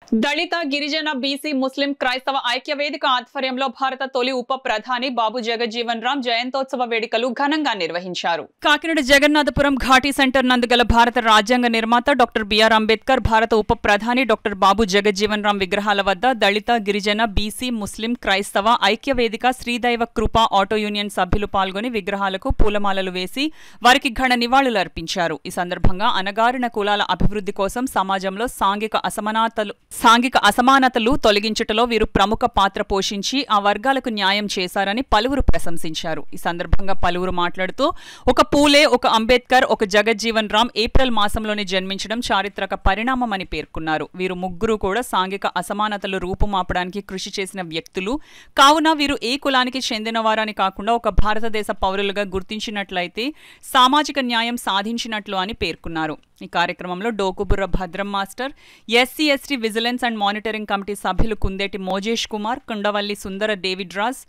దళిత గిరిజన బీసీ ముస్లిం క్రైస్తవ ఐక్య వేదిక ఆధ్వర్యంలో భారత తొలి ఉప ప్రధాని బాబు జగజ్జీవన్ రామ్ జయంతోత్సవ వేడుకలు ఘనంగా నిర్వహించారు. కాకినాడ జగన్నాథపురం ఘాటీ సెంటర్ నందుగల భారత రాజ్యాంగ నిర్మాత డాక్టర్ బిఆర్ అంబేద్కర్, భారత ఉప ప్రధాని డాక్టర్ బాబు జగజ్జీవన్ రామ్ విగ్రహాల వద్ద దళిత గిరిజన బీసీ ముస్లిం క్రైస్తవ ఐక్య వేదిక శ్రీదైవ కృప ఆటో యూనియన్ సభ్యులు పాల్గొని విగ్రహాలకు పూలమాలలు వేసి వారికి ఘన నివాళులు అర్పించారు. ఈ సందర్భంగా అణగారిన కులాల అభివృద్ధి కోసం సమాజంలో సాంఘిక అసమానతలు తొలగించుటలో వీరు ప్రముఖ పాత్ర పోషించి ఆ వర్గాలకు న్యాయం చేశారని పలువురు ప్రశంసించారు. ఈ సందర్భంగా పలువురు మాట్లాడుతూ ఒక పూలే, ఒక అంబేద్కర్, ఒక జగజ్జీవన్ రామ్ ఏప్రిల్ మాసంలోనే జన్మించడం చారిత్రక పరిణామమని పేర్కొన్నారు. వీరు ముగ్గురు కూడా సాంఘిక అసమానతలు రూపుమాపడానికి కృషి చేసిన వ్యక్తులు కావున వీరు ఏ కులానికి చెందినవారని కాకుండా ఒక భారతదేశ పౌరులుగా గుర్తించినట్లయితే సామాజిక న్యాయం సాధించినట్లు అని పేర్కొన్నారు. ఈ కార్యక్రమంలో డోకుబుర్ర భద్రం master, SC ST vigilance and monitoring committee సభ్యులు కుందేటి మోజేష్ కుమార్, కుండవల్లి సుందర డేవిడ్ రాజ్,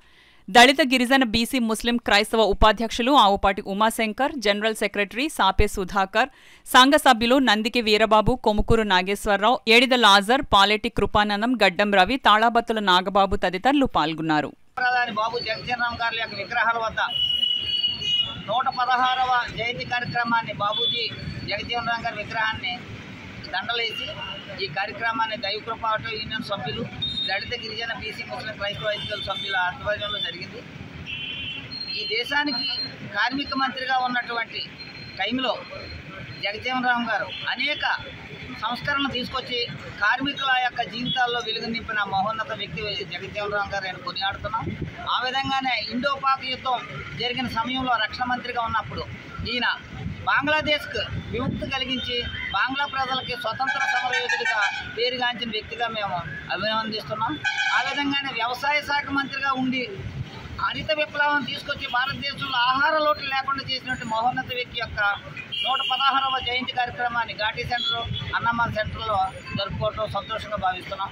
దళిత గిరిజన బీసీ ముస్లిం క్రైస్తవ ఉపాధ్యక్షులు ఆవుపాటి ఉమాశంకర్, జనరల్ సెక్రటరీ సాపే సుధాకర్, సంఘ సభ్యులు నందికి వీరబాబు, కొముకూరు నాగేశ్వరరావు, ఏడిద లాజర్, పాలేటి కృపానందం, గడ్డం రవి, తాళాబత్తుల నాగబాబు తదితరులు పాల్గొన్నారు. 116వ జయంతి కార్యక్రమాన్ని బాబూజీ జగజ్జీవన్ రామ్ గారి విగ్రహాన్ని దండలేసి ఈ కార్యక్రమాన్ని దైవకృప ఆటో యూనియన్ సభ్యులు, దళిత గిరిజన బీసీ ముస్లిం క్రైస్తవ ఐక్య సభ్యుల ఆధ్వర్యంలో జరిగింది. ఈ దేశానికి కార్మిక మంత్రిగా ఉన్నటువంటి టైంలో జగజ్జీవన్ రామ్ గారు అనేక సంస్కరణలు తీసుకొచ్చి కార్మికుల యొక్క జీవితాల్లో వెలుగు నింపిన మహోన్నత వ్యక్తి జగజ్జీవన్ రామ్ గారు నేను కొనియాడుతున్నాం. ఆ విధంగానే ఇండో పాక్ యుద్ధం జరిగిన సమయంలో రక్షణ మంత్రిగా ఉన్నప్పుడు ఈయన బంగ్లాదేశ్కు విముక్తి కలిగించి బాంగ్లా ప్రజలకి స్వతంత్ర సమరయోధుడిగా పేరుగాంచిన వ్యక్తిగా మేము అభినందిస్తున్నాం. ఆ విధంగానే వ్యవసాయ శాఖ మంత్రిగా ఉండి హరిత విప్లవం తీసుకొచ్చి భారతదేశంలో ఆహార లోటు లేకుండా చేసినటువంటి మహోన్నత వ్యక్తి యొక్క 116వ జయంతి కార్యక్రమాన్ని ఘాటీ సెంటర్, అన్నమాల్ సెంటర్లో జరుపుకోవటం సంతోషంగా భావిస్తున్నాం.